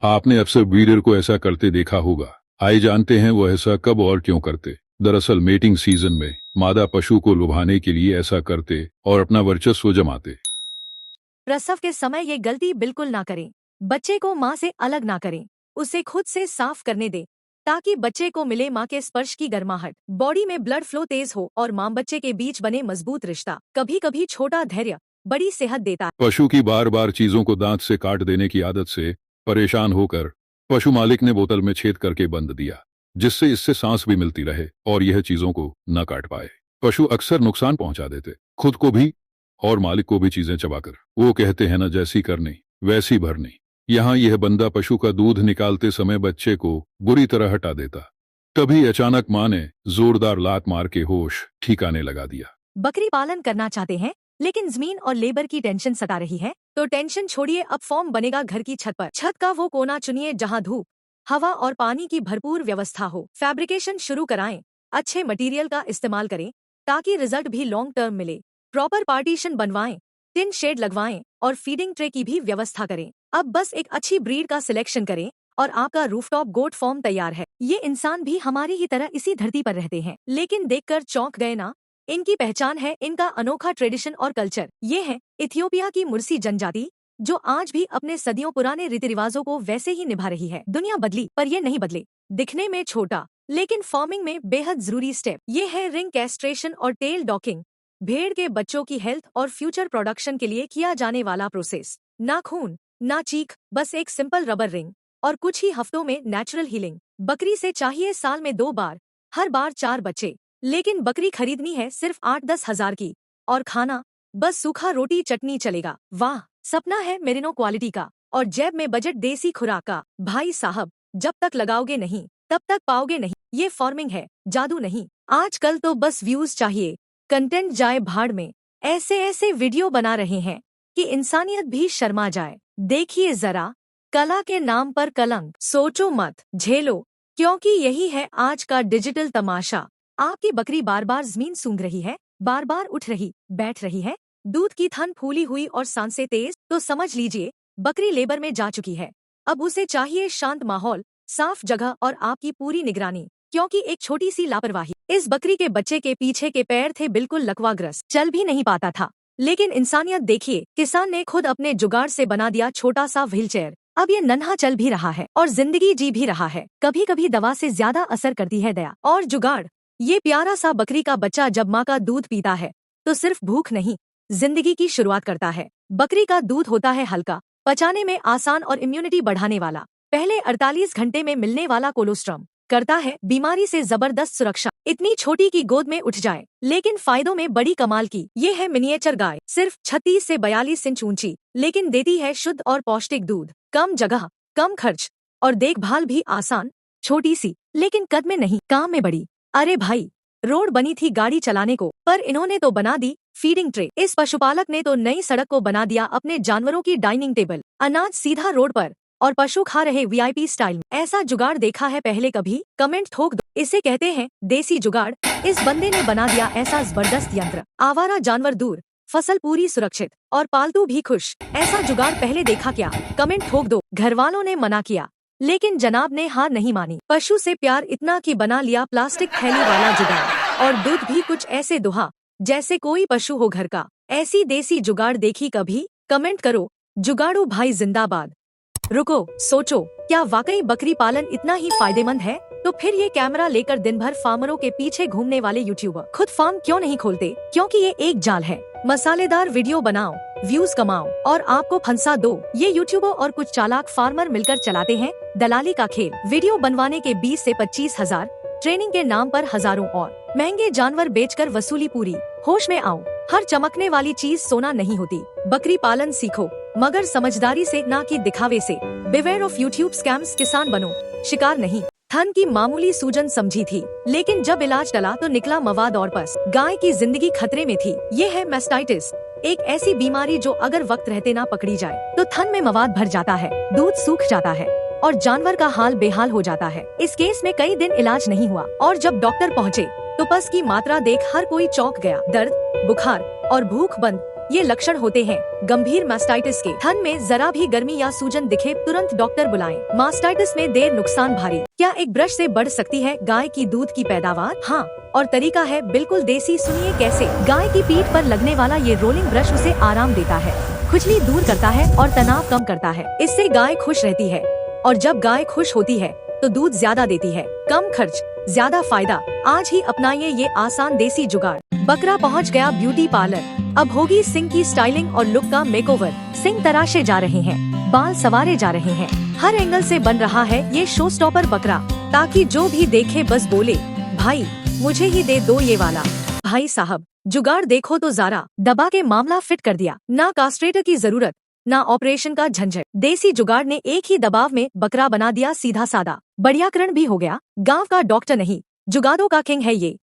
आपने अक्सर ब्रीडर को ऐसा करते देखा होगा। आइए जानते हैं वो ऐसा कब और क्यों करते। दरअसल मेटिंग सीजन में मादा पशु को लुभाने के लिए ऐसा करते और अपना वर्चस्व जमाते। प्रसव के समय ये गलती बिल्कुल ना करें। बच्चे को माँ से अलग ना करें, उसे खुद से साफ करने दें ताकि बच्चे को मिले माँ के स्पर्श की गर्माहट, बॉडी में ब्लड फ्लो तेज हो और माँ बच्चे के बीच बने मजबूत रिश्ता। कभी कभी छोटा धैर्य बड़ी सेहत देता है। पशु की बार बार चीजों को दांत से काट देने की आदत से परेशान होकर पशु मालिक ने बोतल में छेद करके बंद दिया, जिससे इससे सांस भी मिलती रहे और यह चीजों को न काट पाए। पशु अक्सर नुकसान पहुंचा देते, खुद को भी और मालिक को भी चीजें चबाकर। वो कहते हैं न, जैसी करनी वैसी भरनी। यहाँ यह बंदा पशु का दूध निकालते समय बच्चे को बुरी तरह हटा देता। तभी अचानक माँ ने जोरदार लात मार के होश ठिकाने लगा दिया। बकरी पालन करना चाहते हैं लेकिन जमीन और लेबर की टेंशन सता रही है, तो टेंशन छोड़िए, अब फॉर्म बनेगा घर की छत पर। छत का वो कोना चुनिए जहां धूप, हवा और पानी की भरपूर व्यवस्था हो। फैब्रिकेशन शुरू कराएं, अच्छे मटेरियल का इस्तेमाल करें ताकि रिजल्ट भी लॉन्ग टर्म मिले। प्रॉपर पार्टीशन बनवाएं, टिन शेड लगवाएं और फीडिंग ट्रे की भी व्यवस्था करें। अब बस एक अच्छी ब्रीड का सिलेक्शन करें और आपका रूफटॉप गोट फॉर्म तैयार है। ये इंसान भी हमारी ही तरह इसी धरती पर रहते हैं, लेकिन देखकर चौंक गए ना। इनकी पहचान है इनका अनोखा ट्रेडिशन और कल्चर। ये है इथियोपिया की मुर्सी जनजाति, जो आज भी अपने सदियों पुराने रीति रिवाजों को वैसे ही निभा रही है। दुनिया बदली पर ये नहीं बदले। दिखने में छोटा लेकिन फार्मिंग में बेहद जरूरी स्टेप ये है रिंग कैस्ट्रेशन और टेल डॉकिंग। भेड़ के बच्चों की हेल्थ और फ्यूचर प्रोडक्शन के लिए किया जाने वाला प्रोसेस। ना खून ना चीख, बस एक सिंपल रबर रिंग और कुछ ही हफ्तों में नेचुरल हीलिंग। बकरी से चाहिए साल में 2 बार, हर बार 4 बच्चे। लेकिन बकरी खरीदनी है सिर्फ 8-10 हजार की, और खाना बस सूखा रोटी चटनी चलेगा। वाह, सपना है मेरिनो क्वालिटी का और जेब में बजट देसी खुराक का। भाई साहब, जब तक लगाओगे नहीं तब तक पाओगे नहीं। ये फार्मिंग है, जादू नहीं। आजकल तो बस व्यूज चाहिए, कंटेंट जाए भाड़ में। ऐसे ऐसे वीडियो बना रहे हैं कि इंसानियत भी शर्मा जाए। देखिए जरा, कला के नाम पर कलंक। सोचो मत, झेलो, क्योंकि यही है आज का डिजिटल तमाशा। आपकी बकरी बार बार जमीन सूंघ रही है, बार बार उठ रही बैठ रही है, दूध की थन फूली हुई और सांसें तेज, तो समझ लीजिए बकरी लेबर में जा चुकी है। अब उसे चाहिए शांत माहौल, साफ जगह और आपकी पूरी निगरानी, क्योंकि एक छोटी सी लापरवाही। इस बकरी के बच्चे के पीछे के पैर थे बिल्कुल लकवाग्रस्त, चल भी नहीं पाता था। लेकिन इंसानियत देखिए, किसान ने खुद अपने जुगाड़ से बना दिया छोटा सा व्हीलचेयर। अब ये नन्हा चल भी रहा है और जिंदगी जी भी रहा है। कभी कभी दवा से ज्यादा असर करती है दया और जुगाड़। ये प्यारा सा बकरी का बच्चा जब माँ का दूध पीता है तो सिर्फ भूख नहीं, जिंदगी की शुरुआत करता है। बकरी का दूध होता है हल्का, पचाने में आसान और इम्यूनिटी बढ़ाने वाला। पहले 48 घंटे में मिलने वाला कोलोस्ट्रम करता है बीमारी से जबरदस्त सुरक्षा। इतनी छोटी की गोद में उठ जाए, लेकिन फायदों में बड़ी कमाल की। ये है मिनिएचर गाय, सिर्फ 36 से 42 इंच ऊंची, लेकिन देती है शुद्ध और पौष्टिक दूध। कम जगह, कम खर्च और देखभाल भी आसान। छोटी सी लेकिन कद में नहीं, काम में बड़ी। अरे भाई, रोड बनी थी गाड़ी चलाने को, पर इन्होंने तो बना दी फीडिंग ट्रे। इस पशुपालक ने तो नई सड़क को बना दिया अपने जानवरों की डाइनिंग टेबल। अनाज सीधा रोड पर और पशु खा रहे वीआईपी स्टाइल में। ऐसा जुगाड़ देखा है पहले कभी? कमेंट ठोक दो। इसे कहते हैं देसी जुगाड़। इस बंदे ने बना दिया ऐसा जबरदस्त यंत्र, आवारा जानवर दूर, फसल पूरी सुरक्षित और पालतू भी खुश। ऐसा जुगाड़ पहले देखा क्या? कमेंट ठोक दो। घर वालों ने मना किया, लेकिन जनाब ने हार नहीं मानी। पशु से प्यार इतना कि बना लिया प्लास्टिक थैली वाला जुगाड़, और दूध भी कुछ ऐसे दुहा जैसे कोई पशु हो घर का। ऐसी देसी जुगाड़ देखी कभी? कमेंट करो। जुगाड़ू भाई जिंदाबाद। रुको, सोचो, क्या वाकई बकरी पालन इतना ही फायदेमंद है? तो फिर ये कैमरा लेकर दिन भर फार्मरों के पीछे घूमने वाले यूट्यूबर खुद फार्म क्यों नहीं खोलते? क्योंकि ये एक जाल है। मसालेदार वीडियो बनाओ, व्यूज कमाओ और आपको फंसा दो। ये यूट्यूबर और कुछ चालाक फार्मर मिलकर चलाते हैं दलाली का खेल। वीडियो बनवाने के 20 से 25 हजार, ट्रेनिंग के नाम पर हजारों और महंगे जानवर बेचकर वसूली पूरी। होश में आओ, हर चमकने वाली चीज सोना नहीं होती। बकरी पालन सीखो, मगर समझदारी से, ना कि दिखावे से। Beware of YouTube scams. किसान बनो, शिकार नहीं। थन की मामूली सूजन समझी थी, लेकिन जब इलाज डला तो निकला मवाद और पस। गाय की जिंदगी खतरे में थी। ये है मैस्टाइटिस, एक ऐसी बीमारी जो अगर वक्त रहते ना पकड़ी जाए तो थन में मवाद भर जाता है, दूध सूख जाता है और जानवर का हाल बेहाल हो जाता है। इस केस में कई दिन इलाज नहीं हुआ और जब डॉक्टर पहुँचे तो पस की मात्रा देख हर कोई चौंक गया। दर्द, बुखार और भूख बंद ये लक्षण होते हैं गंभीर मास्टाइटिस के। थन में जरा भी गर्मी या सूजन दिखे तुरंत डॉक्टर बुलाएं। मास्टाइटिस में देर नुकसान भारी। क्या एक ब्रश से बढ़ सकती है गाय की दूध की पैदावार? हाँ, और तरीका है बिल्कुल देसी। सुनिए कैसे। गाय की पीठ पर लगने वाला ये रोलिंग ब्रश उसे आराम देता है, खुजली दूर करता है और तनाव कम करता है। इससे गाय खुश रहती है और जब गाय खुश होती है तो दूध ज्यादा देती है। कम खर्च ज्यादा फायदा। आज ही अपनाइए ये आसान देसी जुगाड़। बकरा पहुंच गया ब्यूटी पार्लर। अब होगी सिंह की स्टाइलिंग और लुक का मेकओवर। सिंह तराशे जा रहे हैं, बाल सवारे जा रहे हैं, हर एंगल से बन रहा है ये शो स्टॉपर बकरा, ताकि जो भी देखे बस बोले भाई मुझे ही दे दो ये वाला। भाई साहब जुगाड़ देखो तो जरा। दबा के मामला फिट कर दिया। ना कास्ट्रेटर की जरूरत, ना ऑपरेशन का झंझट। देसी जुगाड़ ने एक ही दबाव में बकरा बना दिया सीधा सादा। बढ़ियाकरण भी हो गया। गांव का डॉक्टर नहीं, जुगाड़ों का किंग है ये।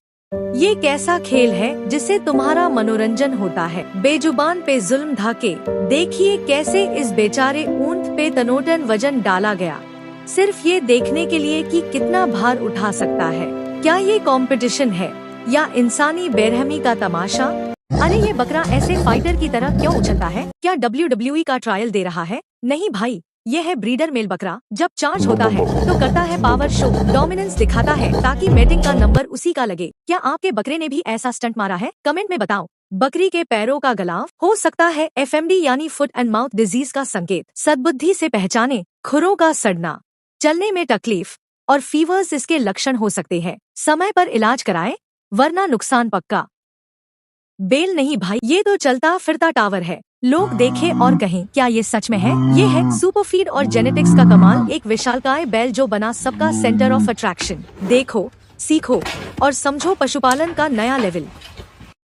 ये कैसा खेल है जिससे तुम्हारा मनोरंजन होता है? बेजुबान पे जुल्म ढाके। देखिए कैसे इस बेचारे ऊंट पे तनोटन वजन डाला गया, सिर्फ ये देखने के लिए कि कितना भार उठा सकता है। क्या ये कंपटीशन है या इंसानी बेरहमी का तमाशा? अरे ये बकरा ऐसे फाइटर की तरह क्यों उछलता है? क्या WWE का ट्रायल दे रहा है? नहीं भाई, ये है ब्रीडर मेल बकरा। जब चार्ज होता है तो करता है पावर शो, डोमिनेंस दिखाता है ताकि मेटिंग का नंबर उसी का लगे। क्या आपके बकरे ने भी ऐसा स्टंट मारा है? कमेंट में बताओ। बकरी के पैरों का गलाव हो सकता है FMD यानी फुट एंड माउथ डिजीज का संकेत। सद्बुद्धि से पहचाने। खुरों का सड़ना, चलने में तकलीफ और फीवर्स इसके लक्षण हो सकते हैं। समय पर इलाज कराए वरना नुकसान पक्का। बेल नहीं भाई, ये तो चलता फिरता टावर है। लोग देखें और कहें क्या ये सच में है? ये है सुपरफीड और जेनेटिक्स का कमाल। एक विशालकाय बैल जो बना सबका सेंटर ऑफ अट्रैक्शन। देखो, सीखो और समझो पशुपालन का नया लेवल।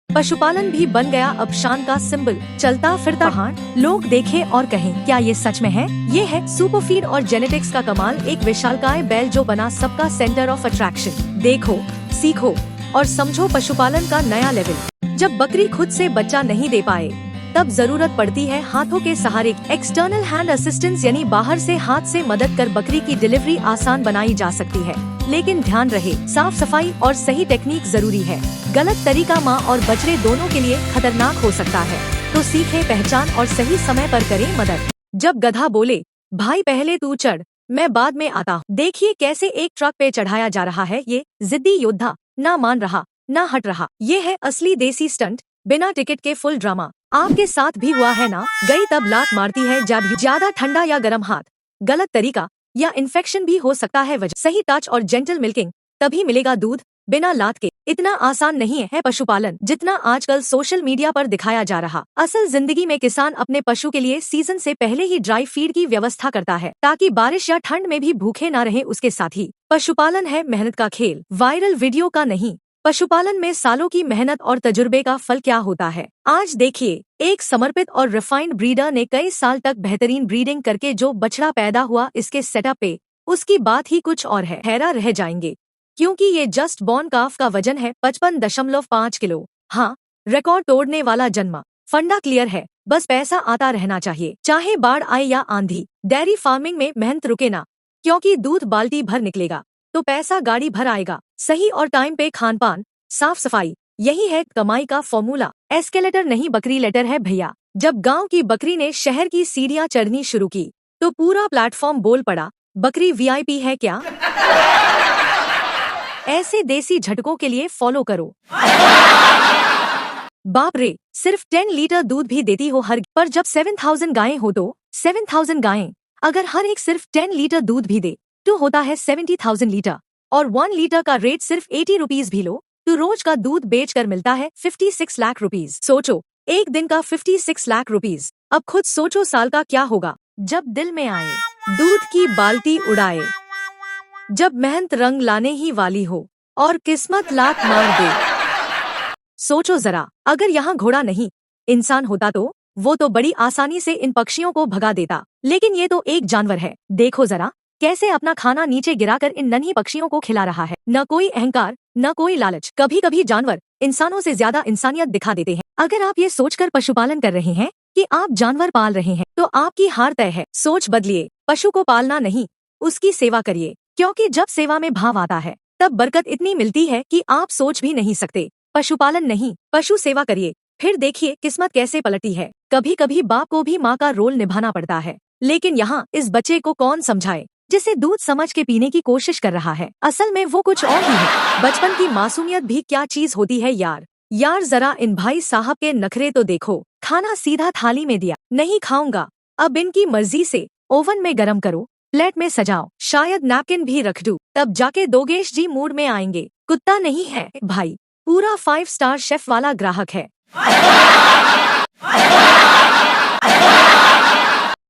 पशुपालन भी बन गया अब शान का सिंबल। चलता फिरता पहाड़। लोग देखें और कहें क्या ये सच में है? ये है सुपरफीड और जेनेटिक्स का कमाल। एक विशालकाय बैल जो बना सबका सेंटर ऑफ अट्रैक्शन। देखो, सीखो और समझो पशुपालन का नया लेवल। जब बकरी खुद से बच्चा नहीं दे पाए तब जरूरत पड़ती है हाथों के सहारे। एक्सटर्नल हैंड असिस्टेंस यानी बाहर से हाथ से मदद कर बकरी की डिलीवरी आसान बनाई जा सकती है। लेकिन ध्यान रहे, साफ सफाई और सही टेक्निक जरूरी है। गलत तरीका माँ और बछड़े दोनों के लिए खतरनाक हो सकता है। तो सीखे पहचान और सही समय पर करें मदद। जब गधा बोले भाई पहले तू चढ़, मैं बाद में आता हूँ। देखिए कैसे एक ट्रक पे चढ़ाया जा रहा है। ये जिद्दी योद्धा ना मान रहा ना हट रहा। ये है असली देसी स्टंट, बिना टिकट के फुल ड्रामा। आपके साथ भी हुआ है ना? गई तब लात मारती है जब ज्यादा ठंडा या गर्म हाथ, गलत तरीका या इन्फेक्शन भी हो सकता है वजह। सही टच और जेंटल मिल्किंग, तभी मिलेगा दूध बिना लात के। इतना आसान नहीं है पशुपालन जितना आजकल सोशल मीडिया पर दिखाया जा रहा। असल जिंदगी में किसान अपने पशु के लिए सीजन से पहले ही ड्राई फीड की व्यवस्था करता है ताकि बारिश या ठंड में भी भूखे न रहे उसके साथी। पशुपालन है मेहनत का खेल, वायरल वीडियो का नहीं। पशुपालन में सालों की मेहनत और तजुर्बे का फल क्या होता है आज देखिए। एक समर्पित और रिफाइंड ब्रीडर ने कई साल तक बेहतरीन ब्रीडिंग करके जो बछड़ा पैदा हुआ इसके सेटअप पे, उसकी बात ही कुछ और है। हैरान रह जाएंगे क्योंकि ये जस्ट बॉर्न काफ का वजन है 55.5 किलो। हाँ, रिकॉर्ड तोड़ने वाला जन्मा। फंडा क्लियर है, बस पैसा आता रहना चाहिए, चाहे बाढ़ आए या आंधी। डेयरी फार्मिंग में मेहनत रुके ना, क्योंकि दूध बाल्टी भर निकलेगा तो पैसा गाड़ी भर आएगा। सही और टाइम पे खान पान, साफ सफाई, यही है कमाई का फॉर्मूला। एस्केलेटर नहीं बकरी लेटर है भैया। जब गांव की बकरी ने शहर की सीढ़ियां चढ़नी शुरू की तो पूरा प्लेटफॉर्म बोल पड़ा, बकरी VIP है क्या? ऐसे देसी झटकों के लिए फॉलो करो। बाप रे, सिर्फ 10 लीटर दूध भी देती हो हर, पर जब 7000 गायें हो तो 7000 गायें अगर हर एक सिर्फ 10 लीटर दूध भी दे तो होता है 70,000 लीटर। और 1 लीटर का रेट सिर्फ 80 रुपीज भी लो तो रोज का दूध बेचकर मिलता है 56 लाख रुपीज। सोचो, एक दिन का 56 लाख रुपीज। अब खुद सोचो साल का क्या होगा जब दिल में आए दूध की बाल्टी उड़ाए, जब मेहनत रंग लाने ही वाली हो और किस्मत लात मार दे। सोचो जरा, अगर यहाँ घोड़ा नहीं इंसान होता तो वो तो बड़ी आसानी से इन पक्षियों को भगा देता। लेकिन ये तो एक जानवर है। देखो जरा कैसे अपना खाना नीचे गिराकर इन नन्ही पक्षियों को खिला रहा है। न कोई अहंकार, न कोई लालच। कभी कभी जानवर इंसानों से ज्यादा इंसानियत दिखा देते हैं। अगर आप ये सोचकर पशुपालन कर रहे हैं कि आप जानवर पाल रहे हैं तो आपकी हार तय है। सोच बदलिए, पशु को पालना नहीं, उसकी सेवा करिए, क्योंकि जब सेवा में भाव आता है तब बरकत इतनी मिलती है कि आप सोच भी नहीं सकते। पशुपालन नहीं, पशु सेवा करिए। फिर देखिए किस्मत कैसे पलटी है। कभी कभी बाप को भी माँ का रोल निभाना पड़ता है, लेकिन यहाँ इस बच्चे को कौन समझाए जिसे दूध समझ के पीने की कोशिश कर रहा है। असल में वो कुछ और ही है। बचपन की मासूमियत भी क्या चीज होती है यार। जरा इन भाई साहब के नखरे तो देखो। खाना सीधा थाली में दिया, नहीं खाऊंगा, अब इनकी मर्जी से ओवन में गरम करो, प्लेट में सजाओ, शायद नैपकिन भी रख दूं, तब जाके दोगेश जी मूड में आएंगे। कुत्ता नहीं है भाई, पूरा 5 स्टार शेफ वाला ग्राहक है।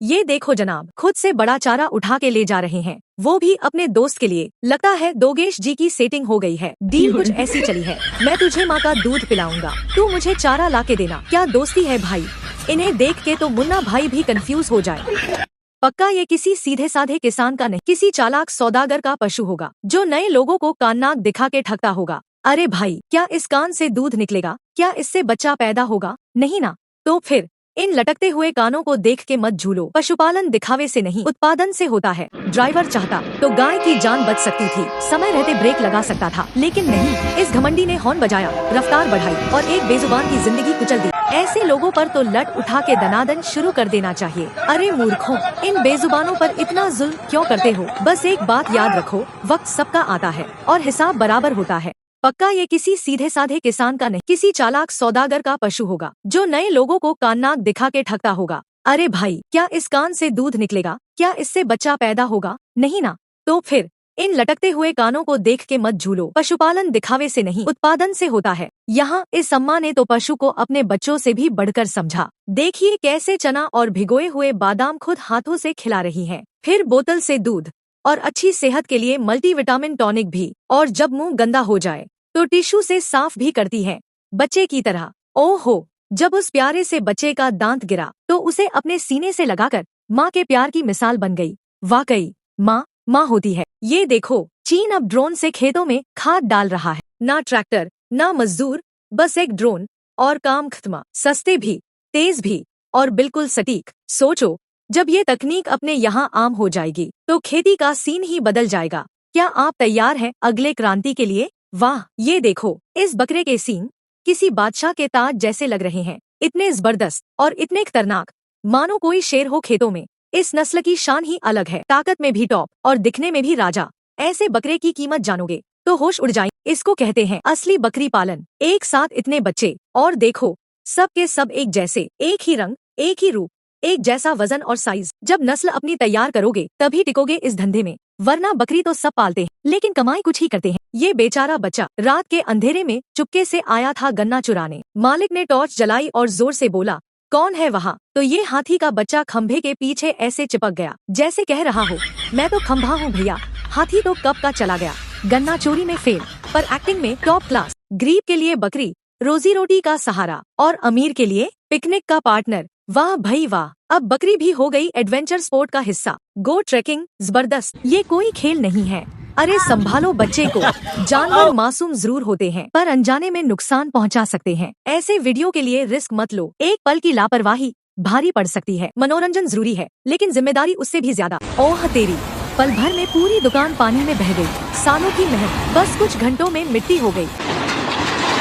ये देखो जनाब, खुद से बड़ा चारा उठा के ले जा रहे हैं, वो भी अपने दोस्त के लिए। लगता है दोगेश जी की सेटिंग हो गई है। डील कुछ ऐसी चली है, मैं तुझे माँ का दूध पिलाऊंगा, तू मुझे चारा ला के देना। क्या दोस्ती है भाई। इन्हें देख के तो मुन्ना भाई भी कंफ्यूज हो जाए। पक्का ये किसी सीधे साधे किसान का नहीं, किसी चालाक सौदागर का पशु होगा जो नए लोगों को कान नाक दिखा के ठगता होगा। अरे भाई, क्या इस कान से दूध निकलेगा? क्या इससे बच्चा पैदा होगा? नहीं ना। तो फिर इन लटकते हुए कानों को देख के मत झूलो। पशुपालन दिखावे से नहीं, उत्पादन से होता है। ड्राइवर चाहता तो गाय की जान बच सकती थी, समय रहते ब्रेक लगा सकता था, लेकिन नहीं। इस घमंडी ने हॉर्न बजाया, रफ्तार बढ़ाई और एक बेजुबान की जिंदगी कुचल दी। ऐसे लोगों पर तो लट उठा के दनादन शुरू कर देना चाहिए। अरे मूर्खों, इन बेजुबानों पर इतना जुल्म क्यों करते हो? बस एक बात याद रखो, वक्त सबका आता है और हिसाब बराबर होता है। पक्का ये किसी सीधे साधे किसान का नहीं, किसी चालाक सौदागर का पशु होगा जो नए लोगों को कान नाक दिखा के ठगता होगा। अरे भाई, क्या इस कान से दूध निकलेगा? क्या इससे बच्चा पैदा होगा? नहीं ना। तो फिर इन लटकते हुए कानों को देख के मत झूलो। पशुपालन दिखावे से नहीं, उत्पादन से होता है। यहाँ इस अम्मा ने तो पशु को अपने बच्चों से भी बढ़कर समझा। देखिए कैसे चना और भिगोए हुए बादाम खुद हाथों से खिला रही है, फिर बोतल से दूध और अच्छी सेहत के लिए मल्टीविटामिन टॉनिक भी। और जब मुंह गंदा हो जाए तो टिश्यू से साफ भी करती है, बच्चे की तरह। ओहो, जब उस प्यारे से बच्चे का दांत गिरा तो उसे अपने सीने से लगाकर माँ के प्यार की मिसाल बन गई। वाकई माँ माँ होती है। ये देखो, चीन अब ड्रोन से खेतों में खाद डाल रहा है। ना ट्रैक्टर, ना मजदूर, बस एक ड्रोन और काम खत्म। सस्ते भी, तेज भी और बिल्कुल सटीक। सोचो, जब ये तकनीक अपने यहाँ आम हो जाएगी तो खेती का सीन ही बदल जाएगा। क्या आप तैयार हैं अगले क्रांति के लिए? वाह, ये देखो, इस बकरे के सींग किसी बादशाह के ताज जैसे लग रहे हैं। इतने जबरदस्त और इतने खतरनाक, मानो कोई शेर हो खेतों में। इस नस्ल की शान ही अलग है, ताकत में भी टॉप और दिखने में भी राजा। ऐसे बकरे की कीमत जानोगे तो होश उड़ जाए। इसको कहते हैं असली बकरी पालन। एक साथ इतने बच्चे, और देखो सब के सब एक जैसे, एक ही रंग, एक ही रूप, एक जैसा वजन और साइज। जब नस्ल अपनी तैयार करोगे तभी टिकोगे इस धंधे में, वरना बकरी तो सब पालते हैं लेकिन कमाई कुछ ही करते हैं। ये बेचारा बच्चा रात के अंधेरे में चुपके से आया था गन्ना चुराने। मालिक ने टॉर्च जलाई और जोर से बोला, कौन है वहाँ? तो ये हाथी का बच्चा खंभे के पीछे ऐसे चिपक गया जैसे कह रहा हो, मैं तो खंभा हूँ भैया। हाथी तो कब का चला गया। गन्ना चोरी में फेल पर एक्टिंग में टॉप क्लास। गरीब के लिए बकरी रोजी रोटी का सहारा और अमीर के लिए पिकनिक का पार्टनर। वाह भाई वाह, अब बकरी भी हो गई एडवेंचर स्पोर्ट का हिस्सा। गो ट्रेकिंग, जबरदस्त। ये कोई खेल नहीं है। अरे संभालो बच्चे को। जानवर मासूम जरूर होते हैं पर अनजाने में नुकसान पहुंचा सकते हैं। ऐसे वीडियो के लिए रिस्क मत लो। एक पल की लापरवाही भारी पड़ सकती है। मनोरंजन जरूरी है लेकिन जिम्मेदारी उससे भी ज्यादा। ओह तेरी, पल भर में पूरी दुकान पानी में बह गई। सालों की मेहनत बस कुछ घंटों में मिट्टी हो गई।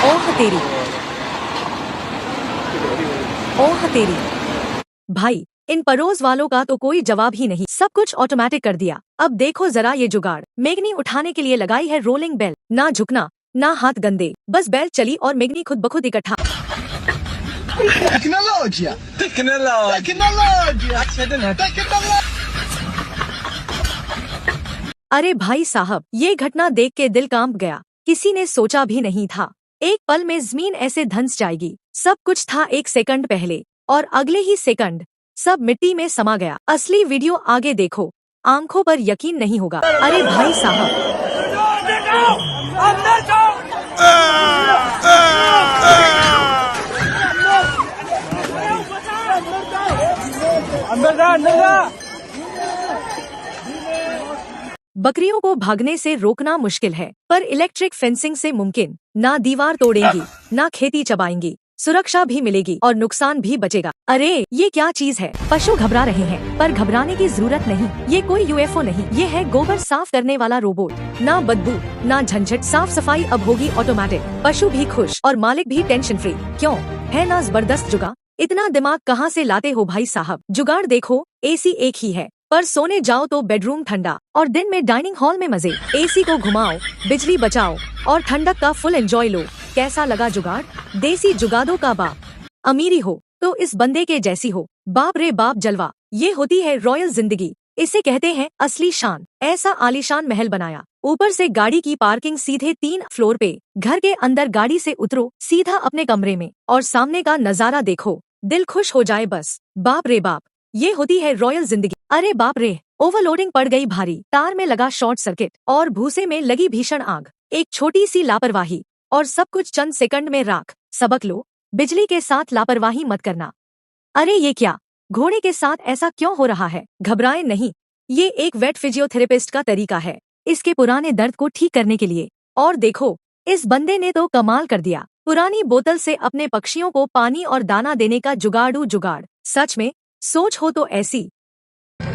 ओह तेरी, ओह तेरी। भाई, इन पड़ोस वालों का तो कोई जवाब ही नहीं, सब कुछ ऑटोमेटिक कर दिया। अब देखो जरा ये जुगाड़। मेगनी उठाने के लिए लगाई है रोलिंग बेल। ना झुकना, ना हाथ गंदे, बस बेल चली और मेगनी खुद ब खुद इकट्ठा। Tecnologia! Tecnologia! Tecnologia! अरे भाई साहब, ये घटना देख के दिल कांप गया। किसी ने सोचा भी नहीं था एक पल में जमीन ऐसे धंस जाएगी। सब कुछ था एक सेकंड पहले और अगले ही सेकंड सब मिट्टी में समा गया। असली वीडियो आगे देखो, आंखों पर यकीन नहीं होगा। अरे भाई साहब, बकरियों को भागने से रोकना मुश्किल है पर इलेक्ट्रिक फेंसिंग से मुमकिन। ना दीवार तोड़ेंगी, ना खेती चबाएंगी, सुरक्षा भी मिलेगी और नुकसान भी बचेगा। अरे ये क्या चीज है? पशु घबरा रहे हैं पर घबराने की जरूरत नहीं। ये कोई यूएफओ नहीं, ये है गोबर साफ करने वाला रोबोट। ना बदबू, ना झंझट, साफ सफाई अब होगी ऑटोमेटिक। पशु भी खुश और मालिक भी टेंशन फ्री। क्यों? है ना जबरदस्त जुगाड़। इतना दिमाग कहाँ से लाते हो भाई साहब। जुगाड़ देखो, एसी एक ही है, पर सोने जाओ तो बेडरूम ठंडा और दिन में डाइनिंग हॉल में मजे। एसी को घुमाओ, बिजली बचाओ और ठंडक का फुल एंजॉय लो। कैसा लगा जुगाड़? देसी जुगाड़ों का बाप। अमीरी हो तो इस बंदे के जैसी हो, बाप रे बाप जलवा। ये होती है रॉयल जिंदगी, इसे कहते हैं असली शान। ऐसा आलीशान महल बनाया, ऊपर से गाड़ी की पार्किंग सीधे 3 फ्लोर पे। घर के अंदर गाड़ी से उतरो सीधा अपने कमरे में और सामने का नजारा देखो, दिल खुश हो जाए बस। बाप रे बाप, ये होती है रॉयल जिंदगी। अरे बाप रे, ओवरलोडिंग पड़ गई भारी, तार में लगा शॉर्ट सर्किट और भूसे में लगी भीषण आग। एक छोटी सी लापरवाही और सब कुछ चंद सेकंड में राख। सबक लो, बिजली के साथ लापरवाही मत करना। अरे ये क्या, घोड़े के साथ ऐसा क्यों हो रहा है? घबराएं नहीं, ये एक वेट फिजियोथेरेपिस्ट का तरीका है इसके पुराने दर्द को ठीक करने के लिए। और देखो, इस बंदे ने तो कमाल कर दिया, पुरानी बोतल से अपने पक्षियों को पानी और दाना देने का जुगाड़ू जुगाड़। सच में सोच हो तो ऐसी।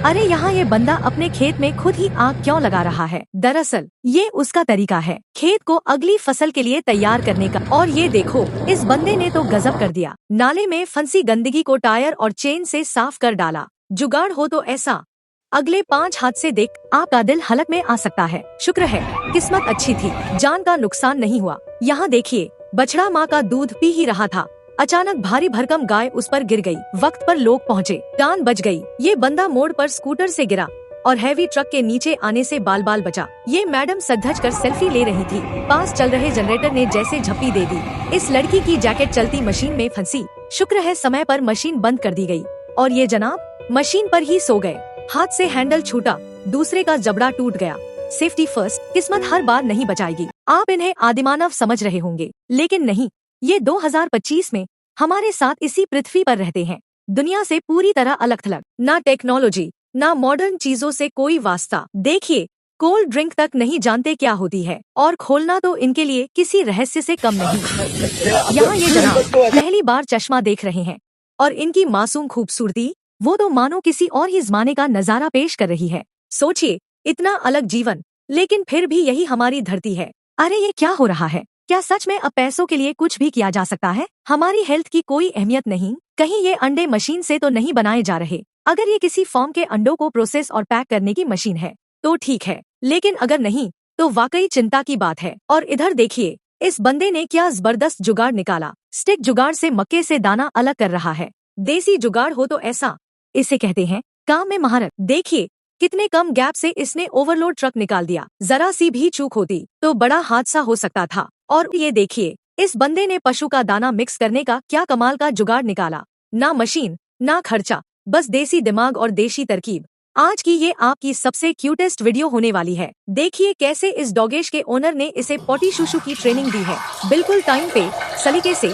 अरे यहाँ ये बंदा अपने खेत में खुद ही आग क्यों लगा रहा है? दरअसल ये उसका तरीका है खेत को अगली फसल के लिए तैयार करने का। और ये देखो, इस बंदे ने तो गजब कर दिया, नाले में फंसी गंदगी को टायर और चेन से साफ कर डाला। जुगाड़ हो तो ऐसा। अगले 5 हादसे देख आपका दिल हलक में आ सकता है। शुक्र है किस्मत अच्छी थी, जान का नुकसान नहीं हुआ। यहाँ देखिए, बछड़ा माँ का दूध पी ही रहा था, अचानक भारी भरकम गाय उस पर गिर गई। वक्त पर लोग पहुँचे, जान बच गई। ये बंदा मोड़ पर स्कूटर से गिरा और हैवी ट्रक के नीचे आने से बाल बाल बचा। ये मैडम सज-धज कर सेल्फी ले रही थी, पास चल रहे जनरेटर ने जैसे झप्पी दे दी। इस लड़की की जैकेट चलती मशीन में फंसी, शुक्र है समय पर मशीन बंद कर दी गई। और ये जनाब मशीन पर ही सो गए। हाथ से हैंडल छूटा, दूसरे का जबड़ा टूट गया। सेफ्टी फर्स्ट, किस्मत हर बार नहीं बचाएगी। आप इन्हें आदिमानव समझ रहे होंगे, लेकिन नहीं, ये 2025 में हमारे साथ इसी पृथ्वी पर रहते हैं, दुनिया से पूरी तरह अलग थलग। ना टेक्नोलॉजी, ना मॉडर्न चीजों से कोई वास्ता। देखिए, कोल्ड ड्रिंक तक नहीं जानते क्या होती है, और खोलना तो इनके लिए किसी रहस्य से कम नहीं। यहाँ ये जनाब पहली बार चश्मा देख रहे हैं और इनकी मासूम खूबसूरती वो तो मानो किसी और ही जमाने का नजारा पेश कर रही है। सोचिए, इतना अलग जीवन, लेकिन फिर भी यही हमारी धरती है। अरे ये क्या हो रहा है? क्या सच में अब पैसों के लिए कुछ भी किया जा सकता है? हमारी हेल्थ की कोई अहमियत नहीं? कहीं ये अंडे मशीन से तो नहीं बनाए जा रहे? अगर ये किसी फॉर्म के अंडों को प्रोसेस और पैक करने की मशीन है तो ठीक है, लेकिन अगर नहीं तो वाकई चिंता की बात है। और इधर देखिए, इस बंदे ने क्या जबरदस्त जुगाड़ निकाला। स्टिक जुगाड़ से मक्के से दाना अलग कर रहा है। देसी जुगाड़ हो तो ऐसा, इसे कहते हैं काम में महारत। देखिए, कितने कम गैप से इसने ओवरलोड ट्रक निकाल दिया। जरा सी भी चूक होती तो बड़ा हादसा हो सकता था। और ये देखिए, इस बंदे ने पशु का दाना मिक्स करने का क्या कमाल का जुगाड़ निकाला। ना मशीन, ना खर्चा, बस देसी दिमाग और देसी तरकीब। आज की ये आपकी सबसे क्यूटेस्ट वीडियो होने वाली है। देखिए कैसे इस डॉगेश के ओनर ने इसे पॉटी शूशू की ट्रेनिंग दी है, बिल्कुल टाइम पे, सलीके से।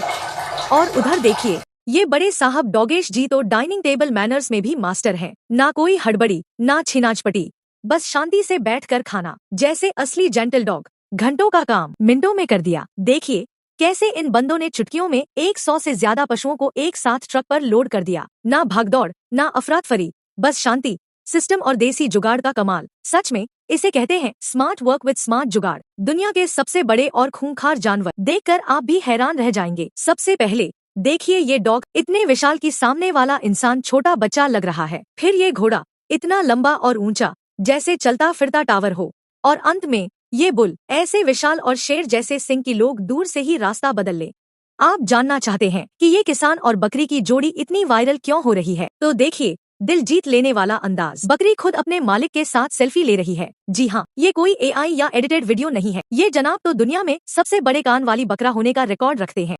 और उधर देखिए, ये बड़े साहब डॉगेश जी तो डाइनिंग टेबल मैनर्स में भी मास्टर हैं। ना कोई हड़बड़ी, ना छिनाचपटी, बस शांति से बैठकर खाना, जैसे असली जेंटल डॉग। घंटों का काम मिनटों में कर दिया। देखिए कैसे इन बंदों ने चुटकियों में 100 से ज्यादा पशुओं को एक साथ ट्रक पर लोड कर दिया। ना भागदौड़, ना अफरातफरी, बस शांति, सिस्टम और देसी जुगाड़ का कमाल। सच में इसे कहते हैं स्मार्ट वर्क विद स्मार्ट जुगाड़। दुनिया के सबसे बड़े और खूंखार जानवर देखकर आप भी हैरान रह जाएंगे। सबसे पहले देखिए ये डॉग, इतने विशाल कि सामने वाला इंसान छोटा बच्चा लग रहा है। फिर ये घोड़ा, इतना लंबा और ऊंचा जैसे चलता फिरता टावर हो। और अंत में ये बुल, ऐसे विशाल और शेर जैसे सिंह की लोग दूर से ही रास्ता बदल ले। आप जानना चाहते हैं कि ये किसान और बकरी की जोड़ी इतनी वायरल क्यों हो रही है? तो देखिए, दिल जीत लेने वाला अंदाज। बकरी खुद अपने मालिक के साथ सेल्फी ले रही है। जी हाँ, ये कोई एआई या एडिटेड वीडियो नहीं है। ये जनाब तो दुनिया में सबसे बड़े कान वाली बकरा होने का रिकॉर्ड रखते हैं।